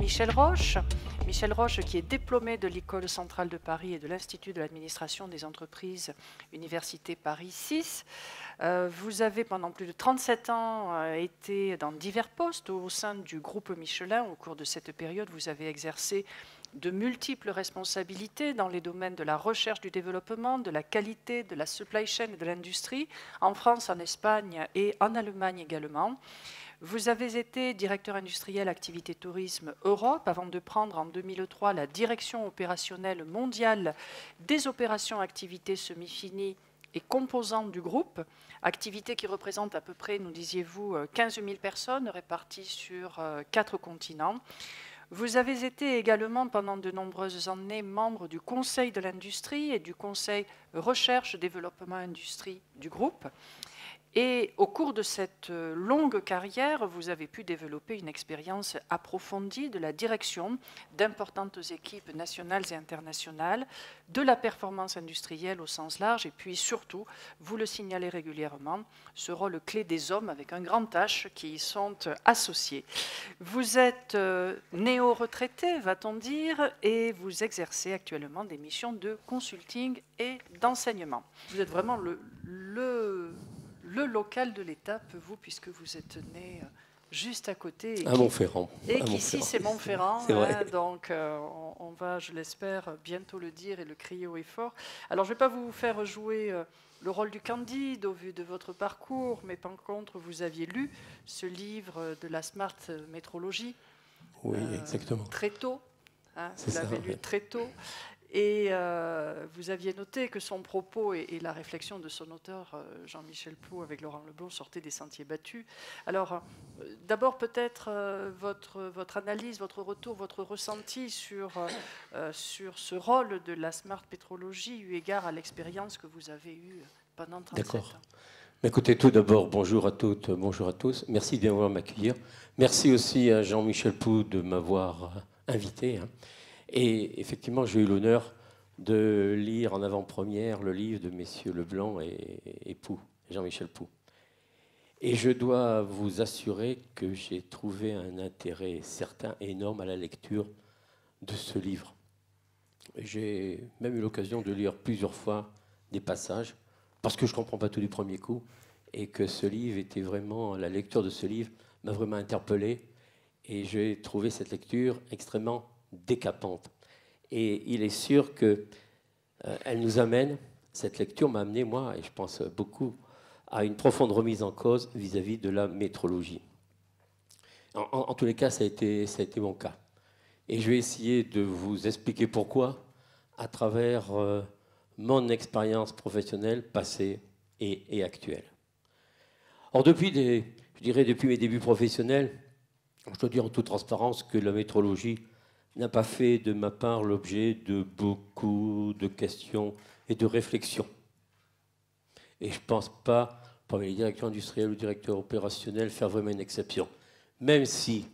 Michel Roche. Michel Roche qui est diplômé de l'École centrale de Paris et de l'Institut de l'administration des entreprises, Université Paris 6. Vous avez pendant plus de 37 ans été dans divers postes au sein du groupe Michelin. Au cours de cette période, vous avez exercé de multiples responsabilités dans les domaines de la recherche, du développement, de la qualité, de la supply chain et de l'industrie, en France, en Espagne et en Allemagne également. Vous avez été directeur industriel activité tourisme Europe avant de prendre en 2003 la direction opérationnelle mondiale des opérations activités semi-finies et composantes du groupe, activité qui représente à peu près, nous disiez-vous, 15 000 personnes réparties sur 4 continents. Vous avez été également pendant de nombreuses années membre du Conseil de l'industrie et du Conseil recherche, développement, industrie du groupe. Et au cours de cette longue carrière, vous avez pu développer une expérience approfondie de la direction d'importantes équipes nationales et internationales, de la performance industrielle au sens large, et puis surtout, vous le signalez régulièrement, ce rôle clé des hommes avec un grand H qui y sont associés. Vous êtes néo-retraité, va-t-on dire, et vous exercez actuellement des missions de consulting et d'enseignement. Vous êtes vraiment le local de l'étape, vous, puisque vous êtes né juste à côté. À Montferrand. Et qu'ici, c'est Montferrand. C'est vrai. Hein, donc, on va, je l'espère, bientôt le dire et le crier haut et fort. Alors, je ne vais pas vous faire jouer le rôle du Candide au vu de votre parcours, mais par contre, vous aviez lu ce livre de la Smart Métrologie. Oui, exactement. Très tôt. Hein, vous l'avez lu ouais. très tôt. Et vous aviez noté que son propos et la réflexion de son auteur, Jean-Michel Pou, avec Laurent Lebon, sortaient des sentiers battus. Alors, d'abord, peut-être votre analyse, votre retour, votre ressenti sur ce rôle de la Smart Pétrologie, eu égard à l'expérience que vous avez eue pendant 37 ans. Écoutez, tout d'abord, bonjour à toutes, bonjour à tous. Merci de bien vouloir m'accueillir. Merci aussi à Jean-Michel Pou de m'avoir invité. Et effectivement, j'ai eu l'honneur de lire en avant-première le livre de messieurs Leblanc et Pou, Jean-Michel Pou. Et je dois vous assurer que j'ai trouvé un intérêt certain, énorme à la lecture de ce livre. J'ai même eu l'occasion de lire plusieurs fois des passages, parce que je ne comprends pas tout du premier coup, et que ce livre était vraiment, la lecture de ce livre m'a vraiment interpellé, et j'ai trouvé cette lecture extrêmement décapante. Et il est sûr qu'elle nous amène, cette lecture m'a amené, moi, et je pense beaucoup, à une profonde remise en cause vis-à-vis de la métrologie. En tous les cas, ça a été mon cas. Et je vais essayer de vous expliquer pourquoi à travers mon expérience professionnelle passée et actuelle. Or, depuis mes débuts professionnels, je dois dire en toute transparence que la métrologie n'a pas fait de ma part l'objet de beaucoup de questions et de réflexions. Et je ne pense pas, parmi les directeurs industriels ou directeurs opérationnels, faire vraiment une exception. Même si,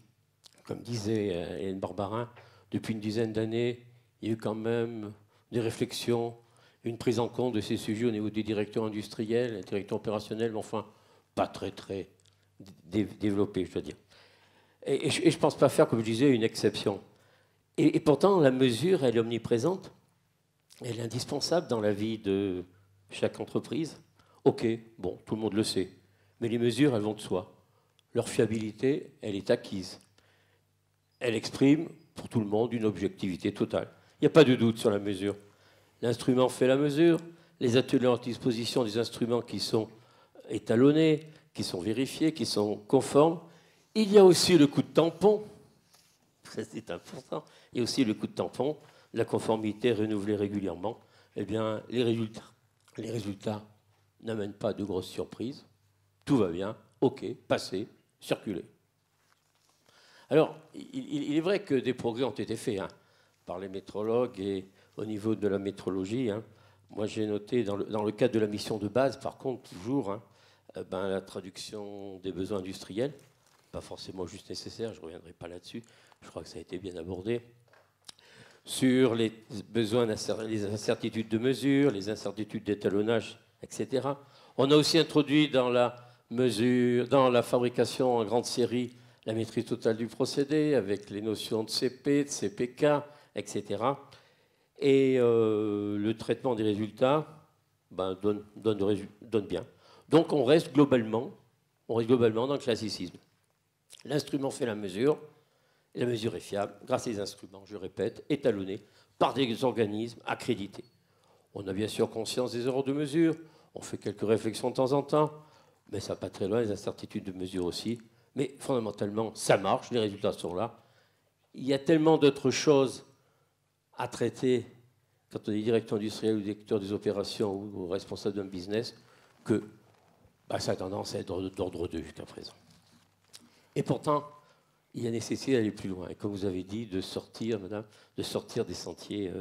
comme disait Hélène Barbarin, depuis une dizaine d'années, il y a eu quand même des réflexions, une prise en compte de ces sujets au niveau des directeurs industriels, des directeurs opérationnels, mais enfin, pas très développés, je dois dire. Et je ne pense pas faire, comme je disais, une exception. Et pourtant, la mesure, elle est omniprésente, elle est indispensable dans la vie de chaque entreprise. Ok, bon, tout le monde le sait, mais les mesures, elles vont de soi. Leur fiabilité, elle est acquise. Elle exprime, pour tout le monde, une objectivité totale. Il n'y a pas de doute sur la mesure. L'instrument fait la mesure, les ateliers ont à disposition des instruments qui sont étalonnés, qui sont vérifiés, qui sont conformes. Il y a aussi le coup de tampon, ça c'est important, et aussi le coup de tampon, la conformité renouvelée régulièrement. Eh bien, les résultats n'amènent pas de grosses surprises. Tout va bien, ok, passez, circulez. Alors, il est vrai que des progrès ont été faits par les métrologues et au niveau de la métrologie. Moi, j'ai noté, dans le cadre de la mission de base, par contre, toujours, la traduction des besoins industriels, pas forcément juste nécessaire, je ne reviendrai pas là-dessus, je crois que ça a été bien abordé, sur les besoins, les incertitudes de mesure, les incertitudes d'étalonnage, etc. On a aussi introduit dans la fabrication en grande série la maîtrise totale du procédé, avec les notions de CP, de CPK, etc. Et le traitement des résultats donne bien. Donc on reste globalement dans le classicisme. L'instrument fait la mesure, et la mesure est fiable grâce à des instruments, je répète, étalonnés par des organismes accrédités. On a bien sûr conscience des erreurs de mesure, on fait quelques réflexions de temps en temps, mais ça va pas très loin, les incertitudes de mesure aussi. Mais fondamentalement, ça marche, les résultats sont là. Il y a tellement d'autres choses à traiter quand on est directeur industriel ou directeur des opérations ou responsable d'un business que ça a tendance à être d'ordre 2 jusqu'à présent. Et pourtant, il y a nécessité d'aller plus loin. Et comme vous avez dit, de sortir, madame, de sortir des sentiers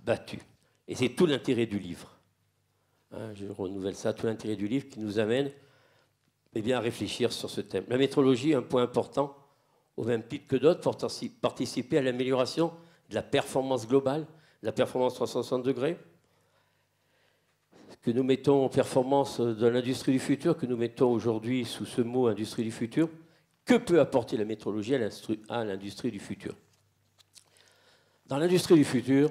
battus. Et c'est tout l'intérêt du livre. Hein, je renouvelle ça, tout l'intérêt du livre qui nous amène à réfléchir sur ce thème. La métrologie est un point important, au même titre que d'autres, pour participer à l'amélioration de la performance globale, de la performance 360 degrés, que nous mettons en performance de l'industrie du futur, que nous mettons aujourd'hui sous ce mot industrie du futur. Que peut apporter la métrologie à l'industrie du futur? Dans l'industrie du futur,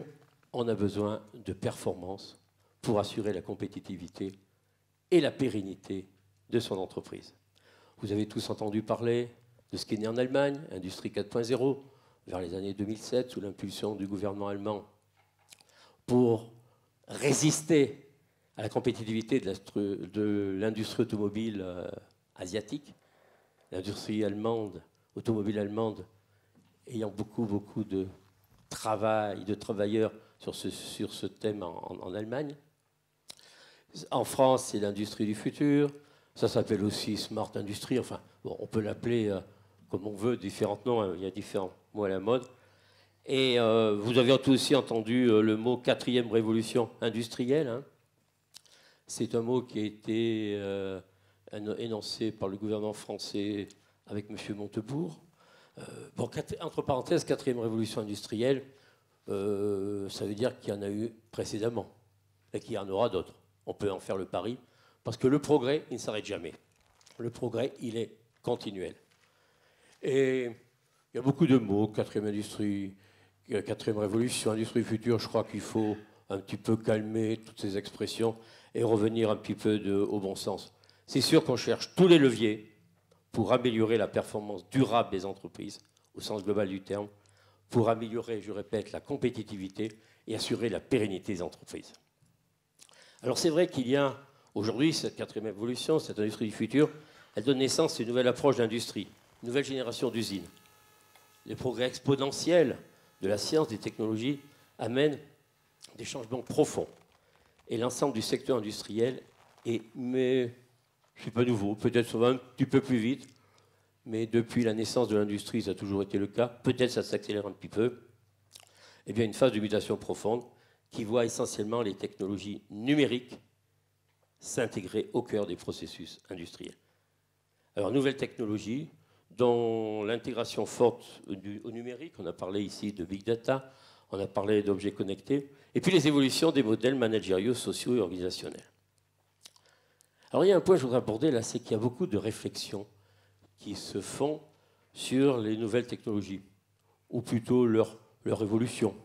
on a besoin de performance pour assurer la compétitivité et la pérennité de son entreprise. Vous avez tous entendu parler de ce qui est né en Allemagne, Industrie 4.0, vers les années 2007, sous l'impulsion du gouvernement allemand, pour résister à la compétitivité de l'industrie automobile asiatique. L'industrie allemande, automobile allemande, ayant beaucoup de travail, de travailleurs sur ce thème en Allemagne. En France, c'est l'industrie du futur. Ça s'appelle aussi Smart Industry. Enfin, bon, on peut l'appeler comme on veut, différents noms. Hein, il y a différents mots à la mode. Et vous avez aussi entendu le mot quatrième révolution industrielle. Hein. C'est un mot qui a été énoncé par le gouvernement français avec M. Montebourg. Entre parenthèses, quatrième révolution industrielle, ça veut dire qu'il y en a eu précédemment et qu'il y en aura d'autres. On peut en faire le pari, parce que le progrès, il ne s'arrête jamais. Le progrès, il est continuel. Et il y a beaucoup de mots, quatrième industrie, quatrième révolution, industrie future. Je crois qu'il faut un petit peu calmer toutes ces expressions et revenir un petit peu au bon sens. C'est sûr qu'on cherche tous les leviers pour améliorer la performance durable des entreprises, au sens global du terme, pour améliorer, je répète, la compétitivité et assurer la pérennité des entreprises. Alors c'est vrai qu'il y a aujourd'hui cette quatrième évolution, cette industrie du futur, elle donne naissance à une nouvelle approche d'industrie, une nouvelle génération d'usines. Les progrès exponentiels de la science, des technologies amènent des changements profonds. Et l'ensemble du secteur industriel est, mais c'est pas nouveau, peut-être ça va un petit peu plus vite, mais depuis la naissance de l'industrie, ça a toujours été le cas, peut-être ça s'accélère un petit peu, eh bien une phase de mutation profonde qui voit essentiellement les technologies numériques s'intégrer au cœur des processus industriels. Alors, nouvelles technologies, dont l'intégration forte au numérique, on a parlé ici de big data, on a parlé d'objets connectés, et puis les évolutions des modèles managériaux, sociaux et organisationnels. Alors, il y a un point que je voudrais aborder là, c'est qu'il y a beaucoup de réflexions qui se font sur les nouvelles technologies, ou plutôt leur évolution,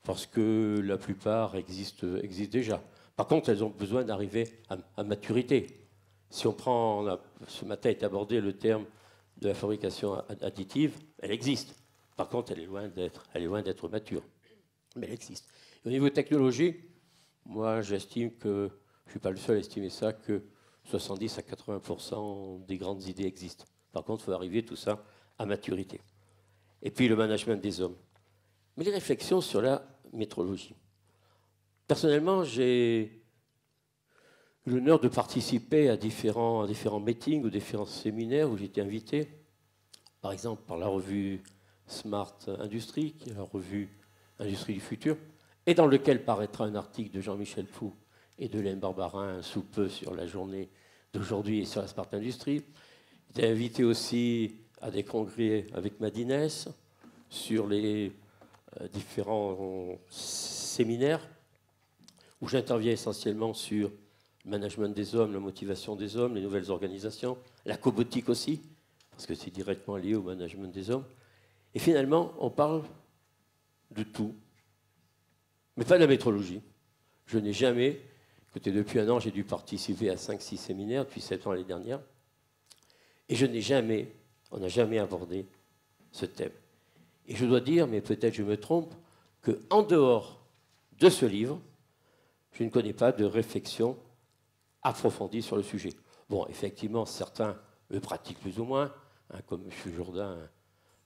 parce que la plupart existent déjà. Par contre, elles ont besoin d'arriver à maturité. Si on prend, ce matin est abordé le terme de la fabrication additive, elle existe. Par contre, elle est loin d'être mature, mais elle existe. Et au niveau technologie, moi, j'estime que, je ne suis pas le seul à estimer ça, que 70 à 80% des grandes idées existent. Par contre, il faut arriver tout ça à maturité. Et puis le management des hommes. Mais les réflexions sur la métrologie. Personnellement, j'ai eu l'honneur de participer à différents meetings ou différents séminaires où j'ai été invité, par exemple par la revue Smart Industry, qui est la revue Industrie du futur, et dans lequel paraîtra un article de Jean-Michel Pou et de Hélène Barbarin sous peu sur la journée d'aujourd'hui et sur la Smart Industry. J'ai été invité aussi à des congrès avec Madines sur les différents séminaires où j'interviens essentiellement sur le management des hommes, la motivation des hommes, les nouvelles organisations, la cobotique aussi, parce que c'est directement lié au management des hommes. Et finalement, on parle de tout, mais pas de la métrologie. Je n'ai jamais, écoutez, depuis un an, j'ai dû participer à 5-6 séminaires, depuis 7 ans l'année dernière, et on n'a jamais abordé ce thème. Et je dois dire, mais peut-être je me trompe, qu'en dehors de ce livre, je ne connais pas de réflexion approfondie sur le sujet. Bon, effectivement, certains le pratiquent plus ou moins, hein, comme M. Jourdain,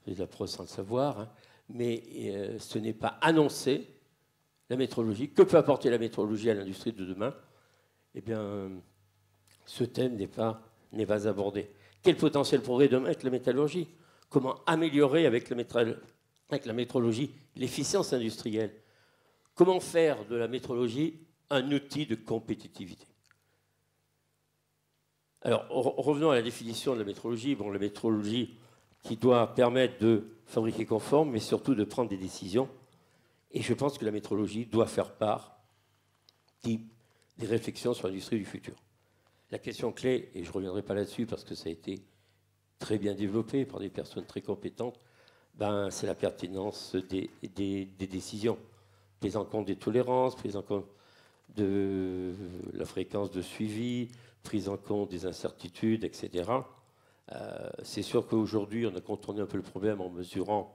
de la prose sans le savoir, hein, mais ce n'est pas annoncé, la métrologie. Que peut apporter la métrologie à l'industrie de demain? Eh bien, ce thème n'est pas abordé. Quel potentiel progrès demain avec la métallurgie? Comment améliorer avec la métrologie l'efficience industrielle? Comment faire de la métrologie un outil de compétitivité? Alors, revenons à la définition de la métrologie. Bon, la métrologie qui doit permettre de fabriquer conforme, mais surtout de prendre des décisions. Et je pense que la métrologie doit faire part des réflexions sur l'industrie du futur. La question clé, et je ne reviendrai pas là-dessus parce que ça a été très bien développé par des personnes très compétentes, ben, c'est la pertinence des décisions. Prise en compte des tolérances, prise en compte de la fréquence de suivi, prise en compte des incertitudes, etc. C'est sûr qu'aujourd'hui, on a contourné un peu le problème en mesurant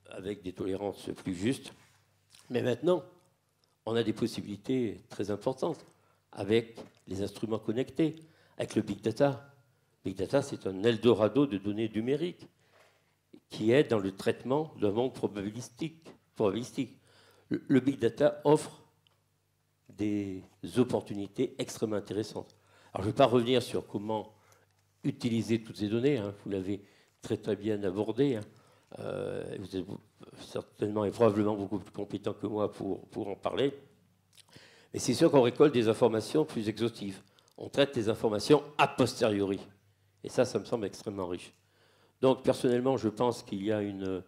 avec des tolérances plus justes. Mais maintenant, on a des possibilités très importantes avec les instruments connectés, avec le Big Data. Big Data, c'est un Eldorado de données numériques qui aide dans le traitement d'un monde probabilistique. Le Big Data offre des opportunités extrêmement intéressantes. Alors, je ne vais pas revenir sur comment utiliser toutes ces données, hein, vous l'avez très très bien abordé. Hein. Vous êtes certainement et probablement beaucoup plus compétent que moi pour en parler. Mais c'est sûr qu'on récolte des informations plus exhaustives. On traite des informations a posteriori. Et ça me semble extrêmement riche. Donc, personnellement, je pense qu'il y a une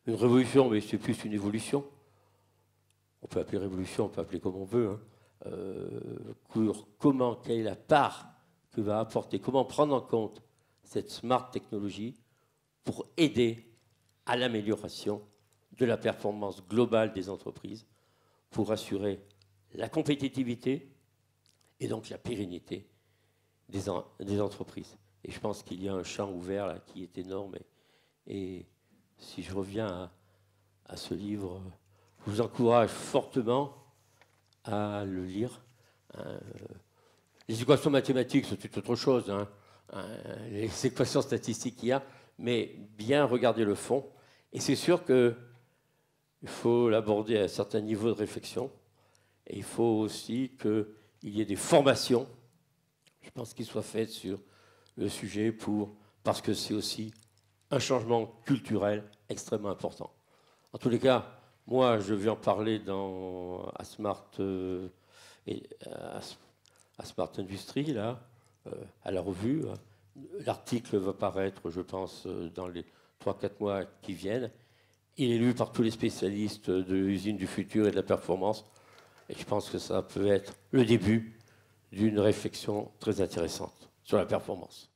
révolution, mais c'est plus une évolution. On peut appeler révolution, on peut appeler comme on veut. Hein. Quelle est la part que va apporter, comment prendre en compte cette smart technologie pour aider à l'amélioration de la performance globale des entreprises, pour assurer la compétitivité et donc la pérennité des entreprises. Et je pense qu'il y a un champ ouvert là qui est énorme. Et si je reviens à ce livre, je vous encourage fortement à le lire. Les équations mathématiques, c'est tout autre chose. Hein. Les équations statistiques qu'il y a, mais bien regarder le fond. Et c'est sûr qu'il faut l'aborder à un certain niveau de réflexion. Et il faut aussi qu'il y ait des formations, je pense, qui soient faites sur le sujet parce que c'est aussi un changement culturel extrêmement important. En tous les cas, moi, je vais en parler à Smart Industry, là, à la revue. L'article va paraître, je pense, dans les 3-4 mois qui viennent. Il est lu par tous les spécialistes de l'usine du futur et de la performance. Et je pense que ça peut être le début d'une réflexion très intéressante sur la performance.